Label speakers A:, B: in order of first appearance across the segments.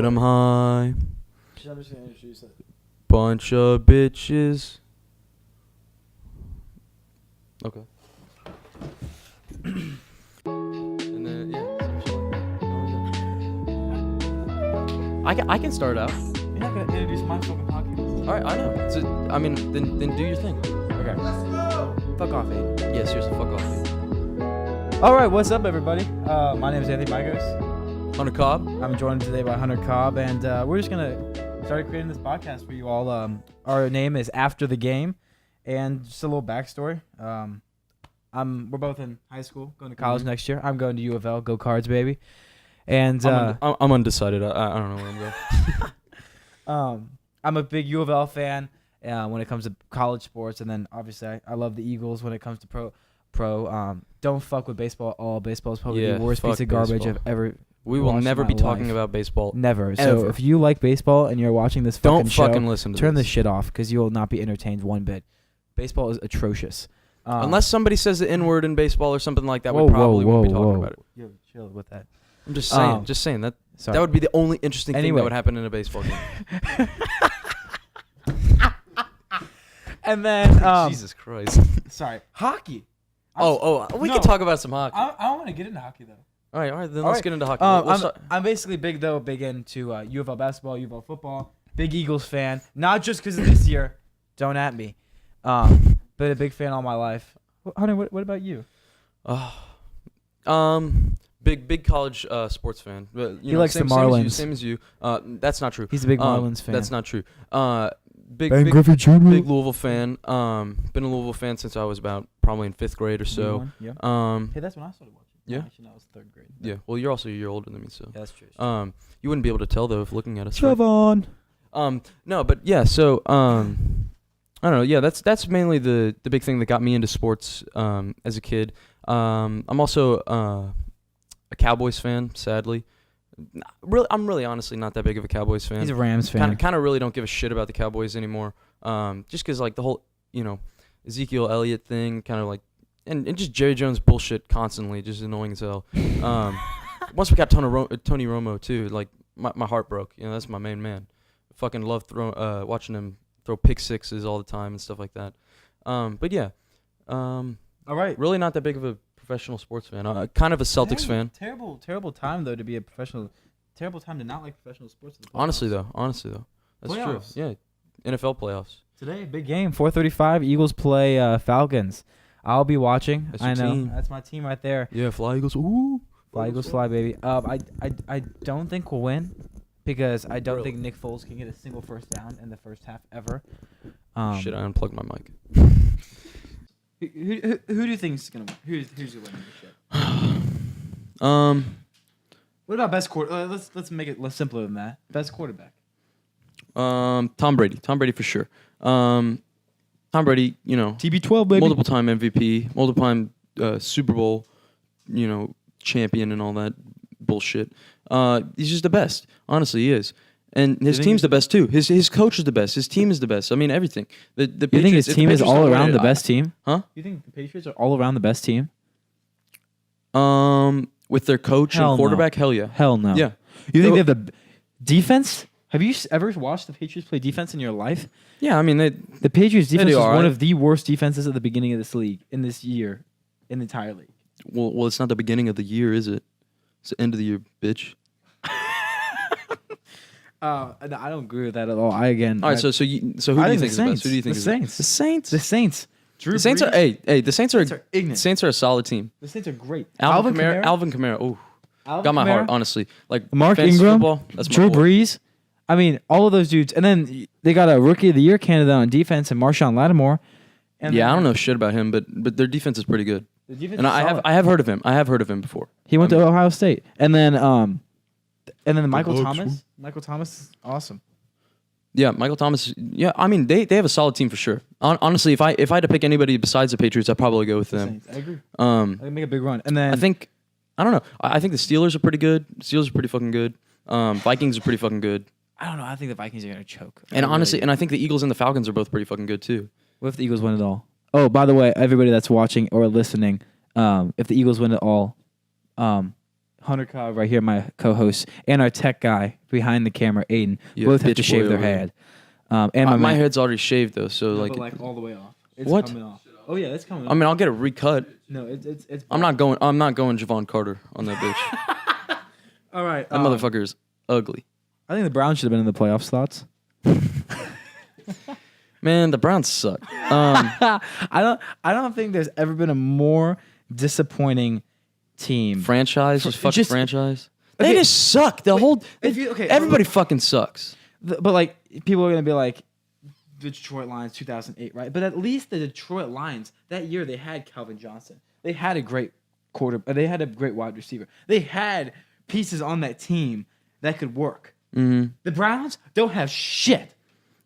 A: I'm high.
B: I'm just gonna introduce it.
A: Bunch of bitches. Okay. And then I can start out.
B: You're not gonna introduce my fucking hockey list.
A: All right, I know. So, I mean, then do your thing.
B: Okay. Let's go. Fuck off, Aidan.
A: Yeah, seriously, fuck off.
B: All right, what's up, everybody? My name is Anthony Mikos.
A: Hunter Cobb.
B: I'm joined today by Hunter Cobb, and we're just gonna start creating this podcast for you all. Our name is After the Game, and just a little backstory. We're both in high school, going to college next year. I'm going to U of L. Go Cards, baby. And
A: I'm undecided. I don't know where I'm going.
B: I'm a big U of L fan when it comes to college sports, and then obviously I love the Eagles when it comes to pro. Don't fuck with baseball at all. Baseball is probably the worst piece of garbage I've ever.
A: We will never be talking about baseball.
B: Never.
A: Ever.
B: So if you like baseball and you're watching this fucking show,
A: don't fucking listen to
B: turn
A: this
B: this shit off because you will not be entertained one bit. Baseball is atrocious.
A: Unless somebody says the N-word in baseball or something like that, we probably won't be talking about it.
B: Yo, chill with that.
A: I'm just saying that
B: Sorry.
A: that would be the only interesting thing that would happen in a baseball game.
B: And then
A: Jesus Christ.
B: Sorry, hockey.
A: We can talk about some hockey.
B: I don't want to get into hockey though.
A: All right, then let's get into hockey.
B: I'm basically big into U of L basketball, U of L football. Big Eagles fan, not just because of this year. Don't at me. But a big fan all my life. Hunter, what about you?
A: Big college sports fan.
B: He likes the Marlins.
A: Same as you. That's not true.
B: He's a big Marlins fan.
A: That's not true. Big Louisville fan. Been a Louisville fan since I was probably in 5th grade or so.
B: Yeah.
A: Hey,
B: that's when I started watching.
A: Yeah.
B: Actually, no, it was 3rd grade.
A: Yeah. Well, you're also a year older than me, so.
B: Yeah, that's true.
A: You wouldn't be able to tell though if looking at us.
B: Trevon.
A: No, but yeah. So I don't know. Yeah, that's mainly the big thing that got me into sports as a kid. I'm also a Cowboys fan, sadly. I'm really honestly not that big of a Cowboys fan.
B: He's a Rams fan.
A: Kind of really don't give a shit about the Cowboys anymore. Just because like the whole Ezekiel Elliott thing, kind of like, and just Jerry Jones bullshit constantly, just annoying as hell. Once we got Tony Romo too, like my heart broke. That's my main man. I fucking love watching him throw pick sixes all the time and stuff like that. But yeah.
B: All right.
A: Really not that big of a professional sports fan. Kind of a Celtics fan.
B: Terrible time though to be a professional. Terrible time to not like professional sports.
A: Honestly though, that's
B: playoffs.
A: true. Yeah, NFL playoffs.
B: Today, big game. 4:35. Eagles play Falcons. I'll be watching.
A: That's your
B: I know.
A: team.
B: That's my team right there.
A: Yeah, fly Eagles. Ooh.
B: Fly Eagles, fly, baby. I don't think we'll win because I don't
A: Really?
B: think Nick Foles can get a single first down in the first half ever.
A: Shit, I unplugged my mic.
B: Who do you think is gonna win? Who's gonna win this shit? What about best quarter? Let's make it less simpler than that. Best quarterback.
A: Tom Brady. Tom Brady for sure. Tom Brady,
B: TB12 baby.
A: multiple time MVP, multiple time Super Bowl, champion and all that bullshit. He's just the best. Honestly, he is. And his team's the best too. His coach is the best. His team is the best. I mean, everything. The Patriots,
B: you think his team is all around the best team?
A: Huh?
B: You think the Patriots are all around the best team?
A: With their coach and quarterback, hell yeah.
B: Hell no.
A: Yeah.
B: You think they have the defense? Have you ever watched the Patriots play defense in your life?
A: Yeah, I mean
B: the Patriots defense is
A: all right.
B: one of the worst defenses at the beginning of this league in this year, in the entire league.
A: Well, it's not the beginning of the year, is it? It's the end of the year, bitch.
B: I don't agree with that at all. All right,
A: so who do you think is the best? Who do you think
B: the
A: is
B: Saints?
A: The Saints.
B: The Saints.
A: The Saints are the Saints are
B: ignorant.
A: The Saints are a solid team.
B: The Saints are great.
A: Alvin Kamara. Oh, got my heart, honestly. Like
B: Mark
A: fantasy
B: Ingram,
A: football, that's my
B: Drew
A: boy.
B: Brees. I mean, all of those dudes, and then they got a Rookie of the Year candidate on defense, and Marshawn Lattimore. And
A: I don't know shit about him, but their defense is pretty good.
B: The defense
A: and
B: is solid.
A: I have heard of him. I have heard of him before.
B: He went to Ohio State, and then Michael Thomas. Michael Thomas is awesome.
A: Yeah, Michael Thomas. Yeah, I mean they have a solid team for sure. Honestly, if I had to pick anybody besides the Patriots, I'd probably go with them.
B: Saints. I agree. They make a big run, and then
A: I don't know. I think the Steelers are pretty good. The Steelers are pretty fucking good. Vikings are pretty fucking good.
B: I don't know. I think the Vikings are gonna choke.
A: And honestly, and I think the Eagles and the Falcons are both pretty fucking good too.
B: What if the Eagles win it all? Oh, by the way, everybody that's watching or listening, if the Eagles win it all, Hunter Cobb right here, my co-host, and our tech guy behind the camera, Aidan, both have to shave their head. And
A: my head's already shaved though, so
B: no,
A: like,
B: but like all the way off. It's
A: what?
B: coming off. Oh yeah, it's coming off.
A: I mean, I'll get it recut.
B: No, it's.
A: I'm not going Javon Carter on that bitch.
B: All right,
A: That motherfucker's ugly.
B: I think the Browns should have been in the playoff slots.
A: Man, the Browns suck.
B: I don't think there's ever been a more disappointing team.
A: Franchise, just fucking
B: just-
A: franchise.
B: Okay.
A: They just suck. Everybody
B: but
A: fucking sucks.
B: like people are gonna be like, the Detroit Lions 2008, right? But at least the Detroit Lions that year they had Calvin Johnson. They had a great they had a great wide receiver. They had pieces on that team that could work.
A: Mm-hmm.
B: The Browns don't have shit.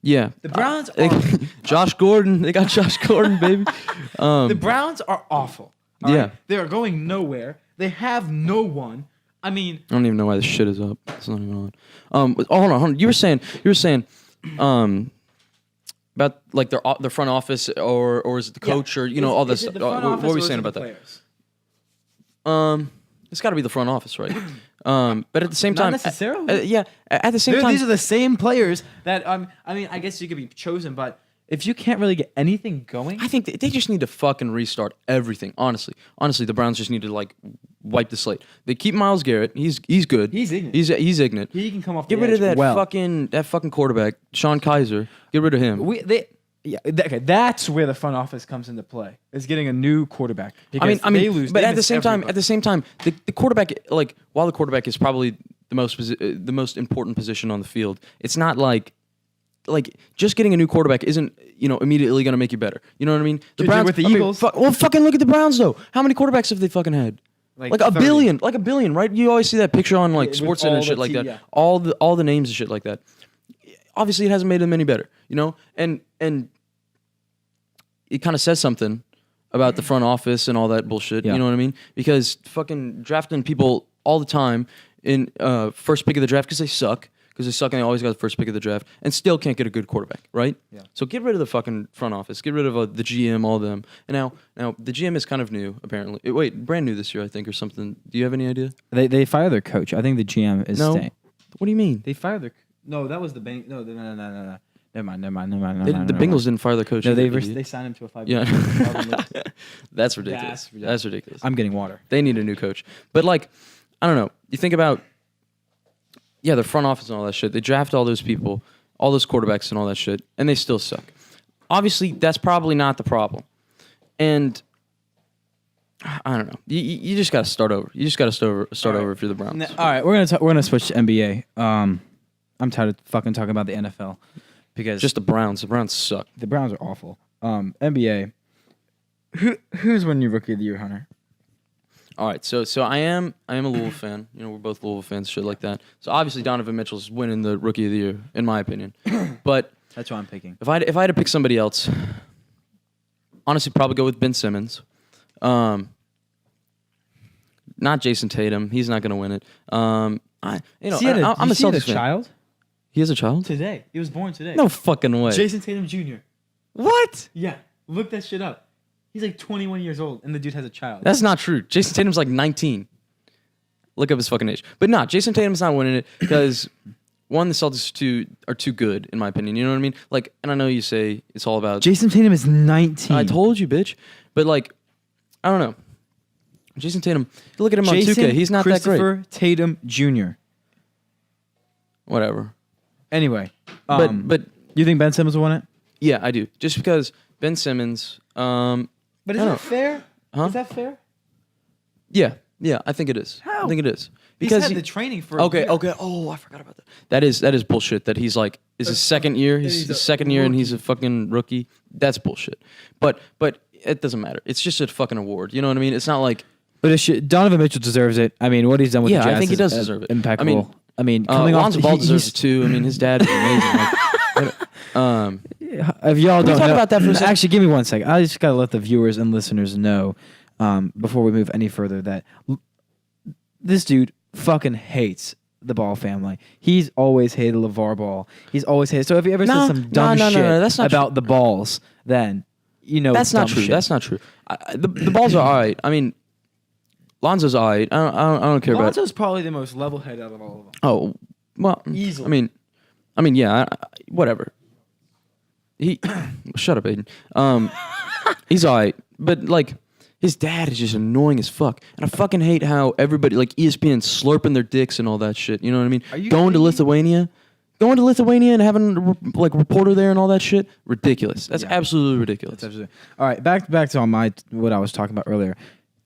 A: Yeah,
B: The Browns are
A: Josh Gordon. They got Josh Gordon, baby.
B: the Browns are awful. all
A: Yeah.
B: right? They are going nowhere. They have no one. I mean,
A: I don't even know why this shit is up. It's not even on. Hold on. You were saying, about like their front office or is it the coach or all this? What were we saying about that? It's got to be the front office, right? But at the same time,
B: Not necessarily.
A: yeah. At the same time,
B: These are the same players that I mean, I guess you could be chosen, but if you can't really get anything going,
A: I think they just need to fucking restart everything. Honestly, the Browns just need to like wipe the slate. They keep Myles Garrett. He's good.
B: He's ignorant.
A: He's ignorant.
B: he can come off.
A: Get
B: the
A: rid of
B: edge
A: that fucking quarterback, Sean Kaiser. Get rid of him.
B: Okay, that's where the front office comes into play. Is getting a new quarterback.
A: I mean,
B: they lose.
A: but
B: they
A: at the
B: miss
A: same time,
B: everybody.
A: the quarterback, like, while the quarterback is probably the most important position on the field, it's not like just getting a new quarterback isn't immediately going to make you better. You know what I mean? The Browns
B: with the Eagles.
A: Fucking look at the Browns though. How many quarterbacks have they fucking had? Like a
B: 30.
A: billion, right? You always see that picture on like
B: with
A: Sports Center
B: all
A: and shit
B: the
A: like that.
B: yeah.
A: All the names and shit like that. Obviously, it hasn't made them any better. And it kind of says something about the front office and all that bullshit.
B: Yeah.
A: You know what I mean? Because fucking drafting people all the time in first pick of the draft because they suck. Because they suck and they always got the first pick of the draft and still can't get a good quarterback, right?
B: Yeah.
A: So get rid of the fucking front office. Get rid of the GM, all of them. And now the GM is kind of new, apparently. Brand new this year, I think, or something. Do you have any idea?
B: They fire their coach. I think the GM is staying.
A: What do you mean?
B: They fired their. No, that was the bank. No. Never mind.
A: The Bengals didn't fire their coach.
B: No,
A: either,
B: they signed him to a 5-year.
A: Yeah. That's ridiculous. That's ridiculous.
B: I'm getting water.
A: They need a new coach. But like, I don't know. You think about the front office and all that shit. They draft all those people, all those quarterbacks and all that shit, and they still suck. Obviously, that's probably not the problem. And I don't know. You just got to start over. You just got to start over if you're the Browns.
B: All right, we're gonna switch to NBA. I'm tired of fucking talking about the NFL because
A: Just the Browns. The Browns suck.
B: the Browns are awful. NBA. Who's winning your Rookie of the Year, Hunter?
A: All right, so I am a Louisville fan. We're both Louisville fans, shit like that. So obviously Donovan Mitchell's winning the Rookie of the Year, in my opinion. But
B: That's what I'm picking.
A: if I had to pick somebody else, honestly, probably go with Ben Simmons. Not Jason Tatum. He's not gonna win it. I'm a Celtics fan.
B: child
A: He has a child?
B: today. He was born today.
A: No fucking way.
B: Jason Tatum Jr.
A: What?
B: Yeah, look that shit up. He's like 21 years old, and the dude has a child.
A: That's not true. Jason Tatum's like 19. Look up his fucking age. But nah, Jason Tatum's not winning it because one, the Celtics are too good, in my opinion. You know what I mean? Like, and I know you say it's all about
B: Jason Tatum is 19.
A: I told you, bitch. But like, I don't know. Jason Tatum, look at him on 2K. He's not that great.
B: Christopher Tatum Jr.
A: Whatever.
B: Anyway,
A: But
B: you think Ben Simmons will win it?
A: yeah, I do. Just because Ben Simmons.
B: But is
A: I don't
B: that fair?
A: Huh?
B: Is that fair?
A: Yeah, I think it is.
B: How?
A: I think it is.
B: He's
A: Because
B: had the training for a
A: okay.
B: year.
A: Oh, I forgot about that. That is bullshit. That he's like, is his second year. He's his second year and he's a fucking rookie. That's bullshit. But it doesn't matter. It's just a fucking award. You know what I mean? It's not like.
B: But Donovan Mitchell deserves it. I mean, what he's done with the Jazz
A: I think he does
B: is
A: deserve it.
B: impeccable. I mean, coming off
A: Lonzo Ball deserves it too. I mean, his dad is amazing.
B: If y'all don't
A: talk
B: know,
A: about that for a second?
B: actually, give me 1 second. I just gotta let the viewers and listeners know before we move any further that this dude fucking hates the Ball family. He's always hated LeVar Ball. He's always hated. So if he ever says some dumb shit
A: that's not
B: about the Balls, then
A: that's not
B: dumb
A: true.
B: shit.
A: That's not true. The Balls are all right. I mean, Lonzo's alright. I don't care about.
B: Lonzo's probably the most level-headed out of all of them.
A: Oh well,
B: Easily.
A: I mean, yeah, whatever. He shut up, Aiden. He's alright, but like his dad is just annoying as fuck, and I fucking hate how everybody like ESPN slurping their dicks and all that shit. You know what I mean?
B: Are you
A: Going to
B: kidding?
A: Lithuania and having like reporter there and all that shit, ridiculous. That's absolutely ridiculous.
B: That's absolutely. All right, back to what I was talking about earlier.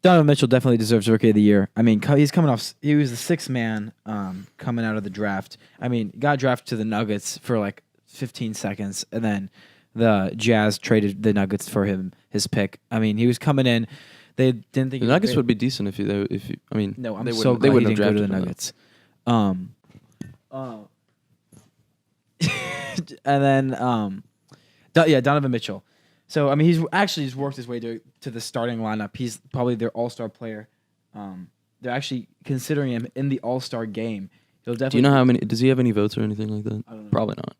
B: Donovan Mitchell definitely deserves Rookie of the Year. I mean, he's coming off. He was the sixth man coming out of the draft. I mean, got drafted to the Nuggets for like 15 seconds, and then the Jazz traded the Nuggets for his pick. I mean, he was coming in. They didn't think
A: The Nuggets would be decent if you. I mean,
B: No, I'm
A: they
B: so
A: wouldn't. They
B: glad
A: wouldn't
B: he
A: have
B: didn't go
A: drafted
B: to the
A: him,
B: Nuggets. And then Donovan Mitchell. So I mean, he's worked his way to the starting lineup. He's probably their all-star player. They're actually considering him in the all-star game. He'll definitely.
A: Do you know how many? Does he have any votes or anything like that?
B: I don't know.
A: Probably not.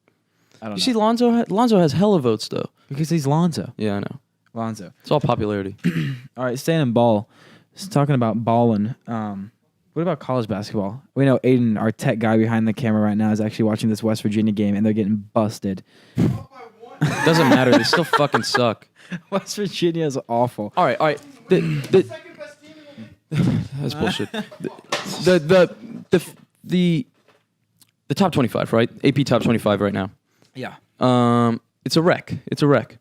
B: I don't know.
A: You see, Lonzo has hella votes though.
B: Because he's Lonzo.
A: Yeah, I know.
B: Lonzo.
A: It's all popularity.
B: All right, staying in ball. Just talking about balling. What about college basketball? We know Aiden, our tech guy behind the camera right now, is actually watching this West Virginia game, and they're getting busted.
A: Doesn't matter. They still fucking suck.
B: West Virginia is awful.
A: All right. That's bullshit. The top 25, right? AP top 25 right now.
B: Yeah.
A: It's a wreck.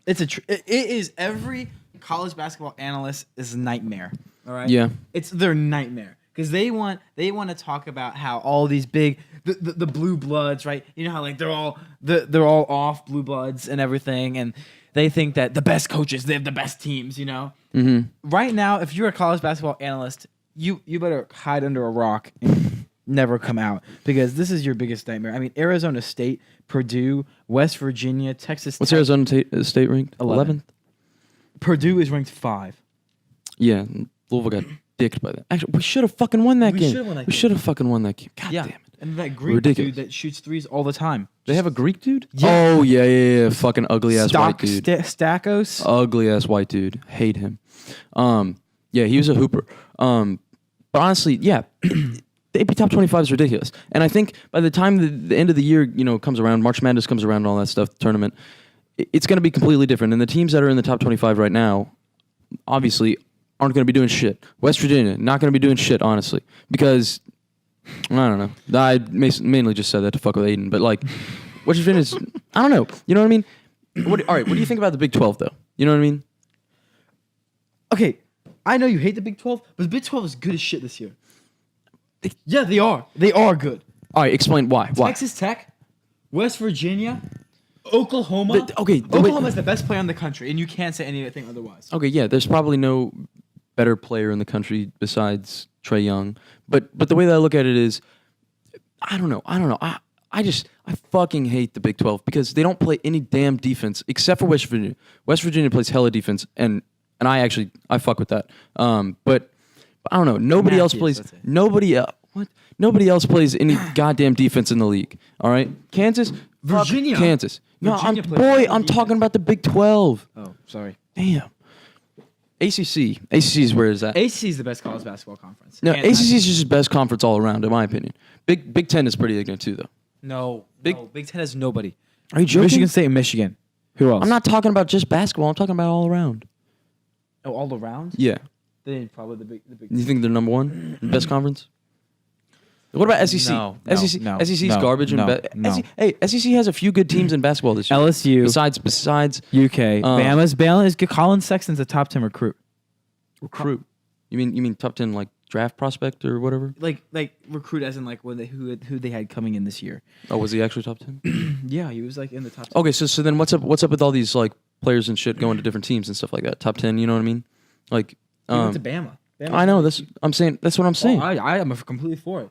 B: It is every college basketball analyst's nightmare. All right.
A: Yeah.
B: It's their nightmare because they want to talk about how all these big the blue bloods, right? You know how like they're all off blue bloods and everything, and they think that the best coaches, they have the best teams. You know.
A: Mm-hmm.
B: Right now, if you're a college basketball analyst, you better hide under a rock and never come out because this is your biggest nightmare. I mean, Arizona State, Purdue, West Virginia, Texas.
A: What's
B: Tech.
A: Arizona State ranked? 11th.
B: Purdue is ranked 5.
A: Yeah, Louisville got dicked by that. Actually, we should have fucking won that game.
B: We
A: should have fucking won that game. God
B: Yeah.
A: damn it.
B: And that Greek
A: Ridiculous.
B: dude that shoots threes all the time.
A: They have a Greek dude?
B: Yeah.
A: Oh, yeah. Fucking ugly ass white dude.
B: Stakos.
A: Ugly ass white dude. Hate him. Yeah, he was a hooper. But honestly, yeah, the AP top 25 is ridiculous. And I think by the time the end of the year, comes around, March Madness comes around and all that stuff, the tournament, it's going to be completely different. And the teams that are in the top 25 right now, obviously, aren't going to be doing shit. West Virginia, not going to be doing shit, honestly. Because, I don't know. I mainly just said that to fuck with Aiden. But, like, West Virginia's, I don't know. You know what I mean? All right, what do you think about the Big 12, though? You know what I mean?
B: Okay, I know you hate the Big 12, but the Big 12 is good as shit this year. Yeah, they are. They are good.
A: All right, explain why.
B: Texas Tech, West Virginia, Oklahoma. Oklahoma is the best player in the country, and you can't say anything otherwise.
A: Okay, yeah, there's probably no better player in the country besides Trae Young. But the way that I look at it is, I don't know. I fucking hate the Big 12 because they don't play any damn defense except for West Virginia. West Virginia plays hella defense, and I fuck with that. But I don't know. Nobody else plays any goddamn defense in the league. All right, Kansas,
B: Virginia,
A: Kansas. No,
B: Virginia
A: I'm talking about the Big 12.
B: Oh, sorry.
A: Damn. ACC is where is that?
B: ACC is the best college basketball conference.
A: No, ACC is just the best conference all around, in my opinion. Big 10 is pretty ignorant too, though.
B: No, Big 10 has nobody.
A: Are you joking?
B: Michigan State and Michigan. Who else?
A: I'm not talking about just basketball. I'm talking about all around.
B: Oh, all around?
A: Yeah.
B: Then probably the big.
A: You think they're number one in best conference? What about SEC?
B: No,
A: SEC's garbage. SEC has a few good teams in basketball this year.
B: LSU.
A: Besides
B: UK. Bama is good. Colin Sexton's a top 10 recruit.
A: Recruit. You mean top 10 like draft prospect or whatever?
B: Like recruit as in like who they had coming in this year.
A: Oh, was he actually top 10?
B: Yeah, he was like in the top 10.
A: Okay, so then what's up with all these like players and shit going to different teams and stuff like that? Top 10, you know what I mean? Like
B: he went to Bama.
A: I know that's what I'm saying.
B: I am completely for it.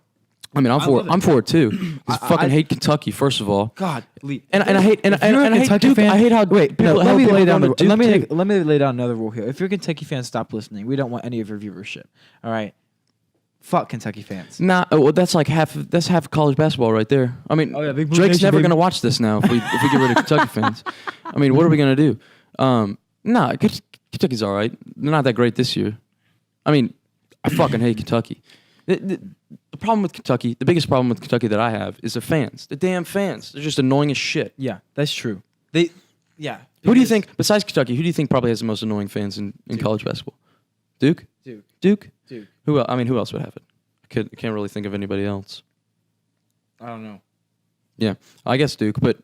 A: I mean, I'm for it too. I fucking hate Kentucky, first of all.
B: God,
A: and I hate Duke. I hate how
B: let me lay down another rule here. If you're a Kentucky fan, stop listening. We don't want any of your viewership. All right, fuck Kentucky fans.
A: Nah, well, that's half college basketball right there. I mean,
B: Big Blue
A: Drake's
B: Nation,
A: never
B: baby.
A: gonna watch this now if we get rid of Kentucky fans. I mean, what are we gonna do? Nah, Kentucky's all right. They're not that great this year. I mean, I fucking hate Kentucky. The problem with Kentucky, the biggest problem with Kentucky that I have is the fans. The damn fans. They're just annoying as shit.
B: Yeah, that's true. Yeah.
A: Who do you think, besides Kentucky, who do you think probably has the most annoying fans in college basketball? Duke? Duke? Who else? I mean, who else would have it? I can't really think of anybody else.
B: I don't know.
A: Yeah, I guess Duke, but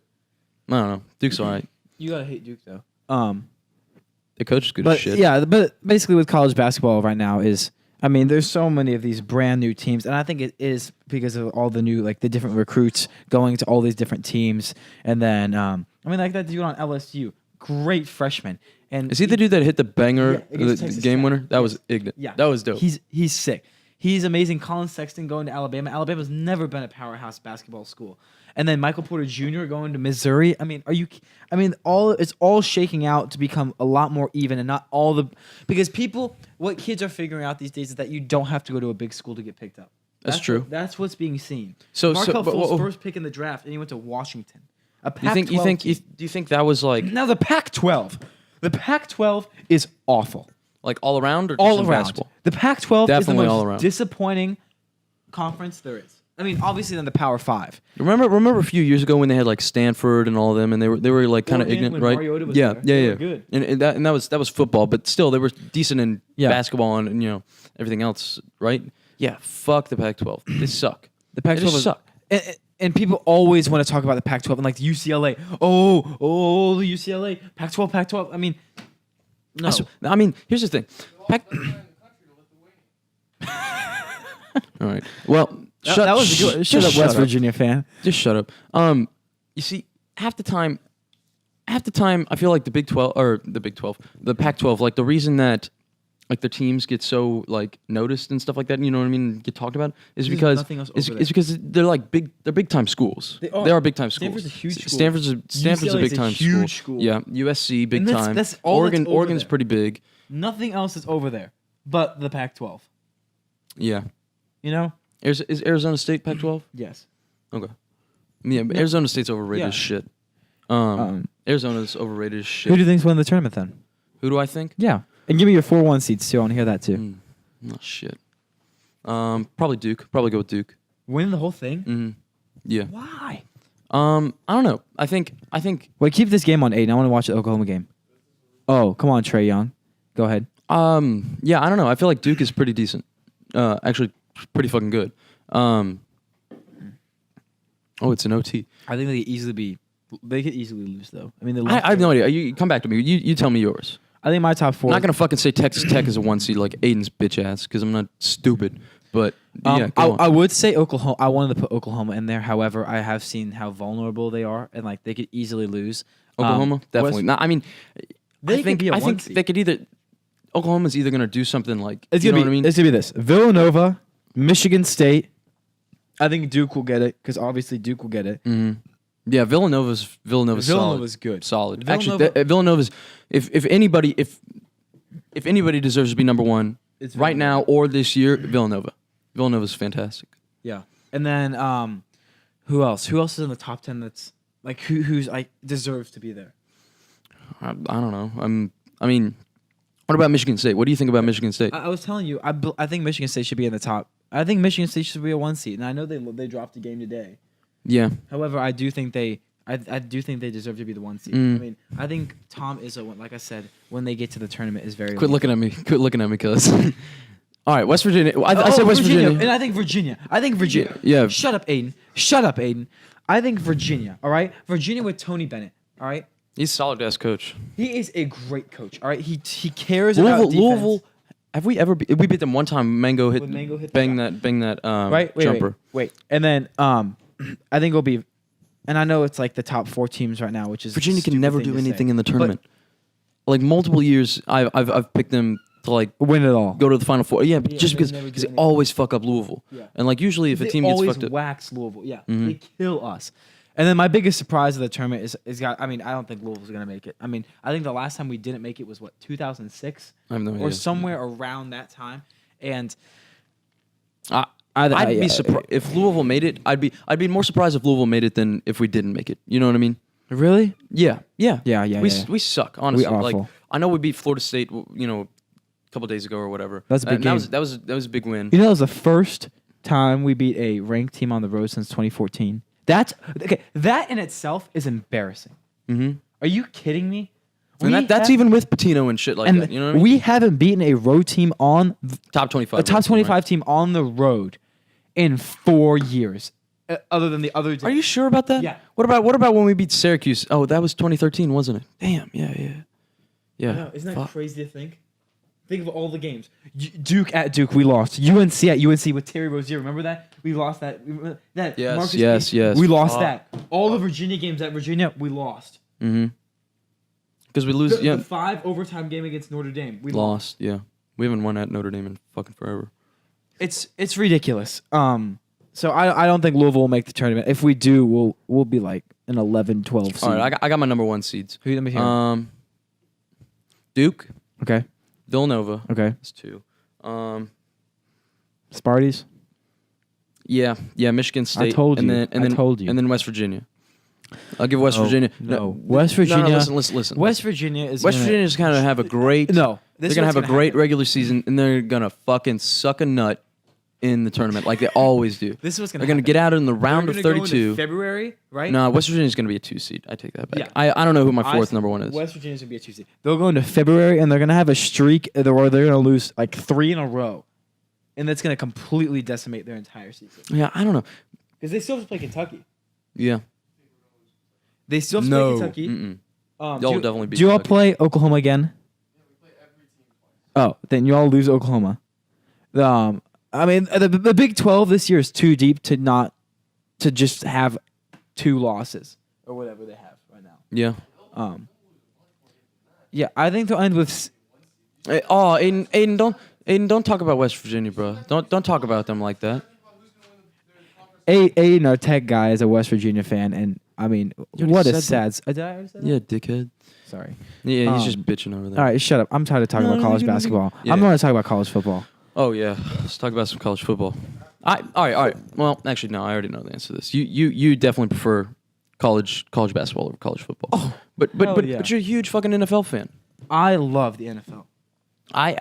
A: I don't know. Duke's all right.
B: You gotta hate Duke though.
A: The coach is good
B: but
A: as shit.
B: Yeah, but basically with college basketball right now is, I mean, there's so many of these brand new teams, and I think it is because of all the new, like the different recruits going to all these different teams, and then I mean, like that dude on LSU, great freshman. And
A: is he the dude that hit the banger,
B: against
A: the
B: Texas
A: game
B: Tech?
A: winner? That was ignorant.
B: Yeah,
A: that was dope.
B: He's sick. He's amazing. Colin Sexton going to Alabama. Alabama's never been a powerhouse basketball school. And then Michael Porter Jr. going to Missouri. I mean, it's all shaking out to become a lot more even, and not all the, because what kids are figuring out these days is that you don't have to go to a big school to get picked up.
A: That's true.
B: That's what's being seen.
A: So
B: Markelle Fultz first pick in the draft, and he went to Washington. A Pac-12
A: do you think that was like
B: now the Pac-12? The Pac-12 is awful.
A: like all around or
B: All
A: just in
B: around.
A: basketball?
B: The Pac-12 is the
A: Definitely all
B: most
A: around.
B: disappointing conference there is. I mean, obviously then the Power Five.
A: Remember a few years ago when they had like Stanford and all of them, and they were like kind of
B: Oregon,
A: ignorant,
B: when
A: right?
B: Mariota was
A: Yeah,
B: there,
A: yeah,
B: they
A: yeah.
B: were good.
A: And that was football, but still they were decent in
B: Yeah.
A: basketball and everything else, right? Yeah, fuck the Pac-12. They suck.
B: The Pac-12
A: They just suck.
B: And people always want to talk about the Pac-12 and like UCLA. Oh, the UCLA Pac-12, Pac-12. I mean, no.
A: I mean, here's the thing. All right. Well,
B: that was a good. Shut up, West Virginia fan.
A: Just shut up. You see, half the time, I feel like the Pac-12, like the reason that like their teams get so like noticed and stuff like that, you know what I mean, get talked about, is
B: There's
A: because
B: nothing else
A: is
B: over there.
A: because they're big time schools. They are big time schools.
B: Stanford's a huge school.
A: Stanford's a
B: UCLA
A: big
B: is a
A: time
B: huge school.
A: Yeah, USC big
B: And that's-
A: time.
B: that's all that's over
A: Oregon's
B: there.
A: pretty big.
B: Nothing else is over there but the Pac-12.
A: Yeah.
B: You know?
A: Is Arizona State Pac-12?
B: Yes.
A: Okay. Yeah, but Arizona State's overrated
B: Yeah.
A: as shit. Arizona's overrated as shit.
B: Who do you think's winning the tournament then?
A: Who do I think?
B: Yeah. And give me your 4-1 seeds too. I want to hear that too.
A: Oh shit. Probably Duke. Probably go with Duke.
B: Win the whole thing?
A: Mm-hmm. Yeah.
B: Why?
A: I don't know. I think.
B: Wait, keep this game on 8. I want to watch the Oklahoma game. Oh, come on, Trae Young. Go ahead.
A: Yeah, I don't know. I feel like Duke is pretty decent. Actually, pretty fucking good. Oh, it's an OT.
B: I think they could easily lose though. I mean,
A: I have no idea. You come back to me. You tell me yours.
B: I think my top 4.
A: I'm not gonna fucking say Texas Tech is a 1 seed like Aiden's bitch ass because I'm not stupid. But yeah, go on.
B: I would say Oklahoma. I wanted to put Oklahoma in there. However, I have seen how vulnerable they are, and like they could easily lose.
A: Oklahoma definitely. I mean,
B: They could be a
A: I
B: 1
A: think
B: seed.
A: they could either. Oklahoma's either gonna do something like
B: It's
A: you
B: gonna
A: know
B: be.
A: what I mean.
B: It's gonna be this: Villanova, Michigan State. I think Duke will get it because obviously Duke will get it.
A: Mm-hmm. Yeah, Villanova's
B: Villanova's good.
A: Solid.
B: Villanova-
A: Actually, Villanova's if anybody deserves to be number 1
B: It's
A: right now or this year, Villanova. Villanova's fantastic.
B: Yeah, and then who else? Who else is in the top 10? That's like who's like deserves to be there.
A: I don't know. I mean, what about Michigan State? What do you think about Michigan State?
B: I was telling you, I think Michigan State should be in the top. I think Michigan State should be a 1 seed, and I know they dropped a game today.
A: Yeah.
B: However, I do think they deserve to be the 1 seed. I mean, I think Tom Izzo, like I said, when they get to the tournament, is very.
A: Quit looking at me. Quit looking at me, cuz. All right, West Virginia. I said West Virginia.
B: And I think Virginia.
A: Yeah.
B: Shut up, Aiden. I think Virginia. All right, Virginia with Tony Bennett. All right.
A: He's a solid ass coach.
B: He is a great coach. All right. He cares about defense.
A: Louisville. Have we ever? We beat them one time. Mango hit.
B: When Mango hit
A: bang
B: the-
A: that.
B: Wait,
A: jumper.
B: Wait. And then I think it'll be, and I know it's like the top 4 teams right now, which is
A: Virginia
B: a
A: can
B: stupid
A: never
B: thing
A: do
B: to
A: anything
B: say.
A: in the tournament. Like multiple years, I've picked them to like
B: Win it all.
A: go to the Final Four. Yeah, but
B: Yeah,
A: just
B: they
A: because
B: never do
A: they
B: anything.
A: always fuck up Louisville.
B: Yeah.
A: And like usually if a
B: They
A: team gets
B: always
A: fucked up,
B: wax Louisville. Yeah,
A: Mhm.
B: they kill us. And then my biggest surprise of the tournament is got. I mean, I don't think Louisville's gonna make it. I mean, I think the last time we didn't make it was what 2006
A: I have no idea.
B: or somewhere around that time. And
A: I'd be surprised if Louisville made it. I'd be more surprised if Louisville made it than if we didn't make it. You know what I mean?
B: Really?
A: Yeah.
B: Yeah.
A: We suck honestly.
B: We awful.
A: Like I know we beat Florida State, couple days ago or whatever.
B: That's a big game.
A: That was a big win.
B: You know, that was the first time we beat a ranked team on the road since 2014. That's okay. That in itself is embarrassing.
A: Mm-hmm.
B: Are you kidding me?
A: And that's even with Patino and shit like that. You know what I mean?
B: We haven't beaten a road team on
A: top 25.
B: A top 25 team on the road in 4 years. Other than the other.
A: Are you sure about that?
B: Yeah.
A: What about when we beat Syracuse? Oh, that was 2013, wasn't it? Damn. Yeah.
B: No, isn't that crazy to think? Think of all the games. Duke at Duke, we lost. UNC at UNC with Terry Rozier. Remember that? We lost that.
A: Yes.
B: We lost that. All the Virginia games at Virginia, we lost.
A: Mm-hmm. Because we lose.
B: The 5 overtime game against Notre Dame, we lost.
A: Yeah, we haven't won at Notre Dame in fucking forever.
B: It's ridiculous. So I don't think Louisville will make the tournament. If we do, we'll be like an 11-12 seed.
A: All right, I got my number 1 seeds.
B: Who let me hear?
A: Duke.
B: Okay.
A: Villanova.
B: Okay.
A: That's 2.
B: Sparties.
A: Yeah, Michigan State.
B: I told you.
A: I told you. And then West Virginia. I'll give West Virginia.
B: No, West Virginia.
A: No, listen.
B: West Virginia is.
A: West Virginia's kind of have a great.
B: No,
A: they're gonna have a great regular season, and they're gonna fucking suck a nut in the tournament like they always do.
B: This is what's gonna.
A: They're gonna get out in the round of 32.
B: February, right?
A: No, West Virginia's gonna be a 2 seed. I take that back.
B: Yeah.
A: I don't know who my fourth number 1 is.
B: West Virginia's gonna be a 2 seed. They'll go into February, and they're gonna have a streak where they're gonna lose like 3 in a row, and that's gonna completely decimate their entire season.
A: Yeah, I don't know.
B: Because they still have to play Kentucky.
A: Yeah.
B: They still have to play Kentucky.
A: Y'all definitely beat
B: Do you all
A: Kentucky.
B: play Oklahoma again?
C: Yeah, we play every team twice.
B: Oh, then you all lose Oklahoma. I mean, the Big 12 this year is too deep to just have 2 losses or whatever they have right now.
A: Yeah.
B: Yeah, I think they'll end with.
A: Aiden, don't talk about West Virginia, bro. Don't talk about them like that.
B: Aiden, our tech guy, is a West Virginia fan, and I mean,
A: You already
B: what a
A: said
B: sad. Did I already say that?
A: Yeah, dickhead.
B: Sorry.
A: Yeah, he's just bitching over there.
B: All right, shut up. I'm tired of talking about college basketball.
A: Yeah.
B: I'm going to talk about college football.
A: Oh yeah, let's talk about some college football. All right. Well, actually, no, I already know the answer to this. You definitely prefer college basketball over college football.
B: Oh,
A: but
B: yeah.
A: you're a huge fucking NFL fan.
B: I love the NFL.
A: I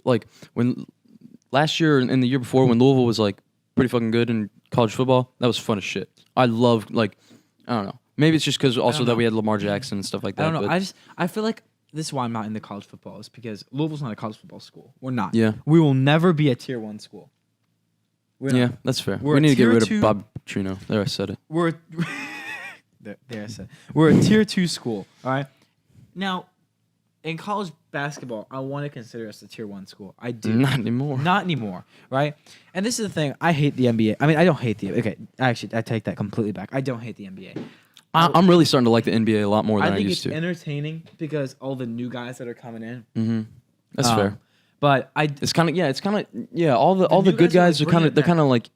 A: like when last year and the year before when Louisville was like pretty fucking good in college football. That was fun as shit. I love I don't know. Maybe it's just because also that we had Lamar Jackson and stuff like that.
B: I don't know.
A: But
B: I feel like this is why I'm not in the college football is because Louisville's not a college football school. We're not.
A: Yeah.
B: We will never be a tier 1 school. We're not.
A: Yeah, that's fair.
B: We're
A: We
B: a
A: need to get
B: tier
A: rid
B: 2
A: of Bob Trino. There, I said it.
B: We're there I said. We're a tier 2 school. All right. Now, in college basketball, I want to consider us a tier 1 school. I do.
A: Not anymore.
B: Not anymore, right? And this is the thing. I hate the NBA. I mean, I don't hate the. Okay, actually, I take that completely back. I don't hate the NBA.
A: I'm really starting to like the NBA a lot more than I
B: think
A: used
B: it's
A: to.
B: entertaining because all the new guys that are coming in.
A: Mm-hmm. That's fair.
B: But
A: It's kind of all the
B: new
A: good
B: guys
A: guys
B: are
A: are kind
B: bringing
A: of
B: it
A: they're
B: back.
A: kind of like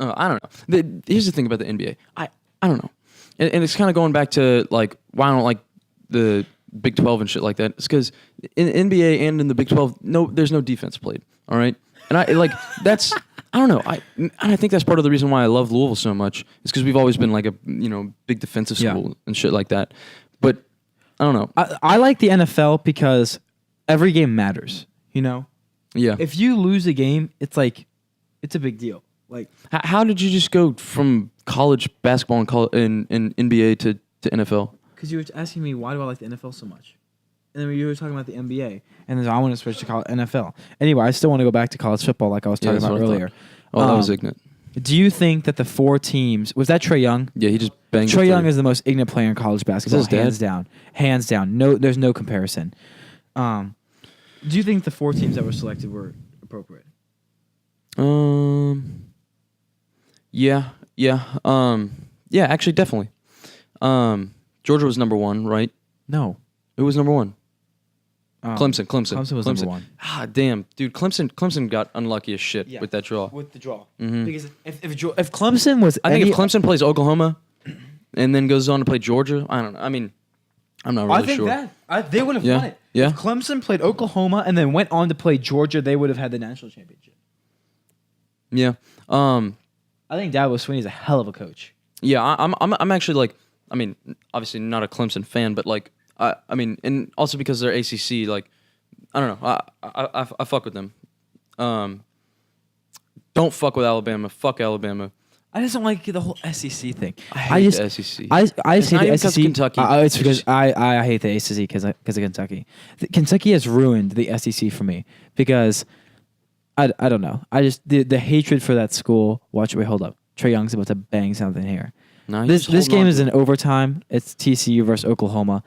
A: I don't know. Here's the thing about the NBA. I don't know, and it's kind of going back to like why I don't like the Big 12 and shit like that. It's because in the NBA and in the Big 12, there's no defense played. All right, and that's. I don't know. I think that's part of the reason why I love Louisville so much. Is because we've always been like a big defensive school and shit like that. But I don't know.
B: I like the NFL because every game matters. Yeah. If you lose a game, it's a big deal. Like,
A: how did you just go from college basketball and NBA to NFL?
B: Because you were asking me why do I like the NFL so much, and then you were talking about the NBA, and then I want to switch to NFL. Anyway, I still want to go back to college football, like I was talking about earlier.
A: Oh, that was ignorant.
B: Do you think that the 4 teams was that Trae Young?
A: Yeah, he just banged.
B: Trae Young is the most ignorant player in college basketball,
A: Is that his
B: hands down. No, there's no comparison. Do you think the 4 teams that were selected were appropriate?
A: Yeah. Actually, definitely. Georgia was number 1, right?
B: No.
A: Who was number 1? Clemson.
B: Clemson was number 1.
A: Ah, damn, dude. Clemson got unlucky as shit with that draw.
B: With the draw.
A: Mhm.
B: Because if Clemson was,
A: I think if Clemson plays Oklahoma and then goes on to play Georgia, I don't know. I mean, I'm not really sure.
B: They would have won it.
A: Yeah.
B: If Clemson played Oklahoma and then went on to play Georgia, they would have had the national championship.
A: Yeah.
B: I think Dabo Swinney's a hell of a coach.
A: Yeah, I'm actually like, I mean, obviously not a Clemson fan, but like, I mean, and also because they're ACC, like, I don't know. I fuck with them. Don't fuck with Alabama. Fuck Alabama.
B: I just don't like the whole SEC thing.
A: I hate the SEC.
B: I
A: It's
B: hate
A: not
B: the
A: even 'cause of
B: SEC.
A: Kentucky.
B: It's because I hate the SEC because of Kentucky. Kentucky has ruined the SEC for me because I don't know. I just the hatred for that school. Wait, hold up. Trae Young's about to bang something here.
A: No,
B: This game is in overtime. It's TCU versus Oklahoma.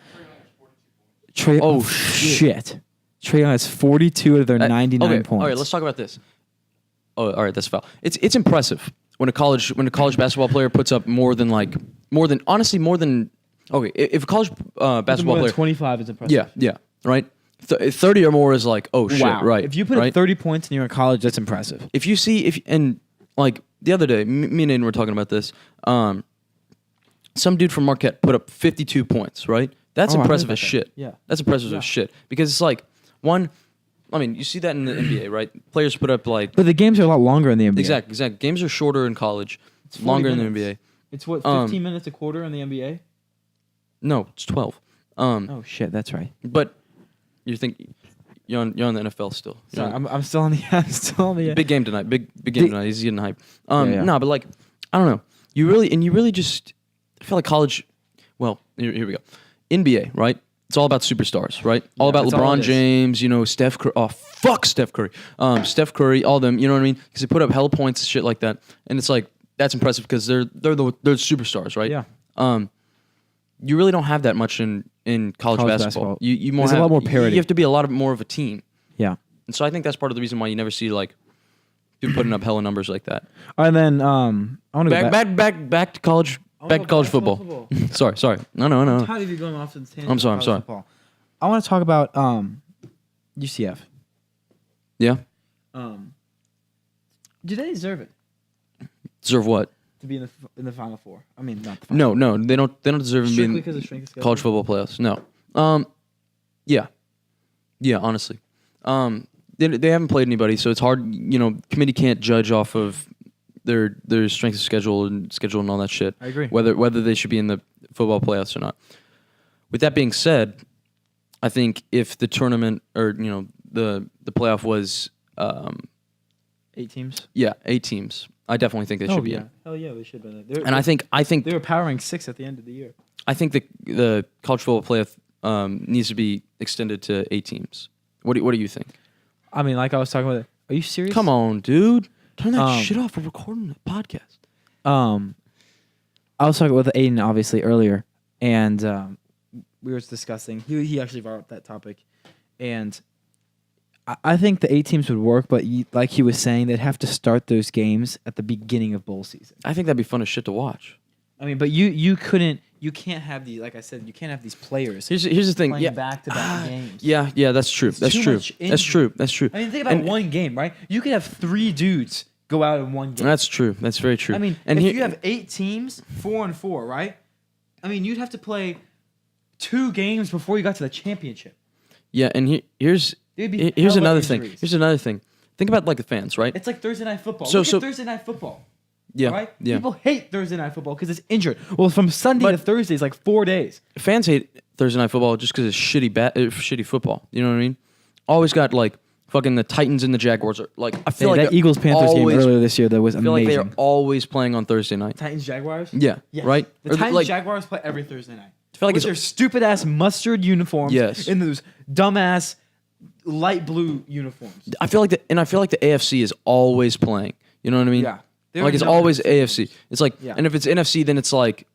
A: Oh,
B: shit. Trae Young has 42 of their 99
A: okay,
B: points.
A: all right, let's talk about this. Oh, all right, that's a foul. It's impressive when a college basketball player puts up more than okay, if a college basketball player
B: 25 is impressive.
A: yeah, right. 30 or more is like, oh shit,
B: Wow.
A: right.
B: If you put up
A: right?
B: 30 points and you're in college, that's impressive.
A: If you see like the other day, me and Aidan were talking about this. Some dude from Marquette put up 52 points, right? That's
B: Oh, I heard
A: impressive
B: about
A: as
B: that.
A: shit.
B: Yeah.
A: That's impressive as shit because it's like one. I mean, you see that in the NBA, right? Players put up like
B: But the games are a lot longer in the NBA.
A: exactly. Games are shorter in college,
B: It's 40
A: longer in the
B: minutes.
A: NBA.
B: It's what, 15 minutes a quarter in the NBA?
A: No, it's 12.
B: Oh, shit, that's right.
A: But you think you're on the NFL still.
B: Sorry, I'm still on the... I'm still on the...
A: Big game tonight. Big game tonight. He's getting hype.
B: Yeah.
A: No, but like, I don't know. You really just I feel like college. Well, here we go. NBA, right? It's all about superstars, right? All about
B: that's all
A: LeBron
B: it is.
A: James, Steph Curry. Oh, fuck Steph Curry. Steph Curry, all them, you know what I mean? Because they put up hella points and shit like that. And it's like, that's impressive because they're superstars, right?
B: Yeah.
A: You really don't have that much in college basketball. You more
B: There's a lot more parity.
A: You have to be a lot more of a team.
B: Yeah.
A: And so I think that's part of the reason why you never see like people putting up hella numbers like that.
B: And then I want to go
A: Back to college. Back to college football. sorry. No.
B: I'm tired of you going off to the tangent.
A: I'm sorry.
B: I want to talk about UCF.
A: Yeah.
B: Do they deserve it
A: Deserve what?
B: to be in the Final Four? I mean, not the Final
A: No, they don't deserve to be
B: Strictly
A: in
B: because of strength of schedule?
A: college football playoffs. No. Yeah, honestly. They haven't played anybody, so it's hard, committee can't judge off of their strength of schedule and all that shit.
B: I agree.
A: Whether they should be in the football playoffs or not. With that being said, I think if the tournament or the playoff was
B: 8 teams.
A: 8 teams, I definitely think they should be in.
B: Hell yeah, they should be in.
A: And I think
B: they were powering 6 at the end of the year.
A: I think the college football playoff needs to be extended to 8 teams. What do you think?
B: I mean, like I was talking about. Are you serious?
A: Come on, dude. Turn that shit off. We're recording a podcast.
B: I was talking with Aidan obviously earlier, and we were discussing. He actually brought up that topic, and I think the 8 teams would work, but like he was saying, they'd have to start those games at the beginning of bowl season.
A: I think that'd be fun as shit to watch.
B: I mean, but you can't have these. Like I said, you can't have these players.
A: Here's the thing.
B: Playing
A: Yeah,
B: back-to-back games.
A: Yeah, that's true. That's
B: too
A: true.
B: much
A: That's true. That's true.
B: I mean, think about one game, right? You could have 3 dudes go out in one game.
A: That's true. That's very true.
B: I mean,
A: and
B: if you have 8 teams, 4-4, right? I mean, you'd have to play 2 games before you got to the championship.
A: Yeah, and here's
B: hella
A: another thing.
B: injuries.
A: Here's another thing. Think about like the fans, right?
B: It's like Thursday night football.
A: So-
B: Look
A: so-
B: at Thursday night football.
A: Yeah,
B: Right?
A: yeah.
B: People hate Thursday night football because it's injured. Well, from Sunday
A: But-
B: to Thursday is like 4 days.
A: Fans hate Thursday night football just because it's shitty football. You know what I mean? Always got like fucking the Titans and the Jaguars are like. I feel like
B: that
A: they're
B: Eagles Panthers game
A: always-
B: earlier this year that was
A: I feel like
B: amazing.
A: they are always playing on Thursday night.
B: Titans Jaguars.
A: Yeah,
B: Yes.
A: right.
B: The
A: Or
B: Titans
A: like,
B: Jaguars play every Thursday night.
A: I feel like
B: with
A: it's
B: their stupid ass mustard uniforms.
A: Yes.
B: In those dumbass light blue uniforms.
A: I feel like the AFC is always playing. You know what I mean?
B: Yeah.
A: Like it's always AFC. It's like,
B: Yeah.
A: and if it's NFC, then it's like,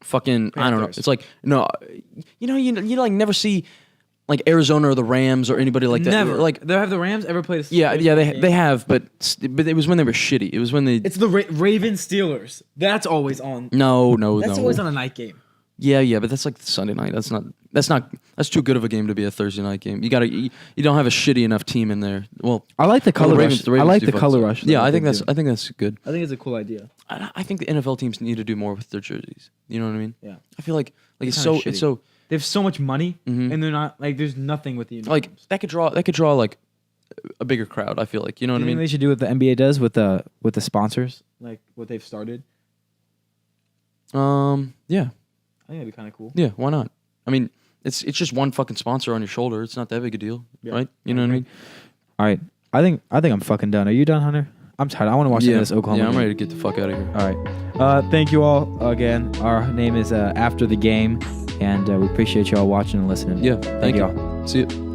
A: fucking, I don't know.
B: Panthers.
A: It's like no, you like never see like Arizona or the Rams or anybody like that.
B: Never.
A: Like
B: they have the Rams ever played a
A: yeah,
B: game?
A: they have, but it was when they were shitty. It was when they
B: It's the Ravens Steelers. That's always on.
A: no.
B: That's always on a night game.
A: Yeah, but that's like Sunday night. That's too good of a game to be a Thursday night game. You don't have a shitty enough team in there. Well,
B: I like the color
A: Ravens-
B: rush.
A: the Ravens
B: I like
A: do
B: the
A: fucking
B: color
A: suck.
B: rush.
A: Yeah,
B: that
A: I think
B: they
A: that's
B: do.
A: good.
B: I think it's a cool idea.
A: I think the NFL teams need to do more with their jerseys. You know what I mean?
B: Yeah.
A: I feel like it's
B: kinda
A: so it's
B: shitty.
A: so
B: They have so much money,
A: Mhm.
B: and they're not like. There's nothing with the uniforms.
A: like that could draw like a bigger crowd. I feel like, you know what
B: Do
A: I
B: you think
A: mean?
B: they should do what the NBA does with the sponsors, like what they've started?
A: Yeah,
B: I think that'd be kind of cool.
A: yeah. Why not? I mean, it's just one fucking sponsor on your shoulder. It's not that big a deal, right? You know what I mean?
B: All right. I think I'm fucking done. Are you done, Hunter? I'm tired. I want to watch this Oklahoma.
A: Yeah, I'm
B: game.
A: ready to get the fuck out of here.
B: All right. Thank you all again. Our name is After the Game, and we appreciate you all watching and listening.
A: Yeah,
B: Thank you all.
A: See you.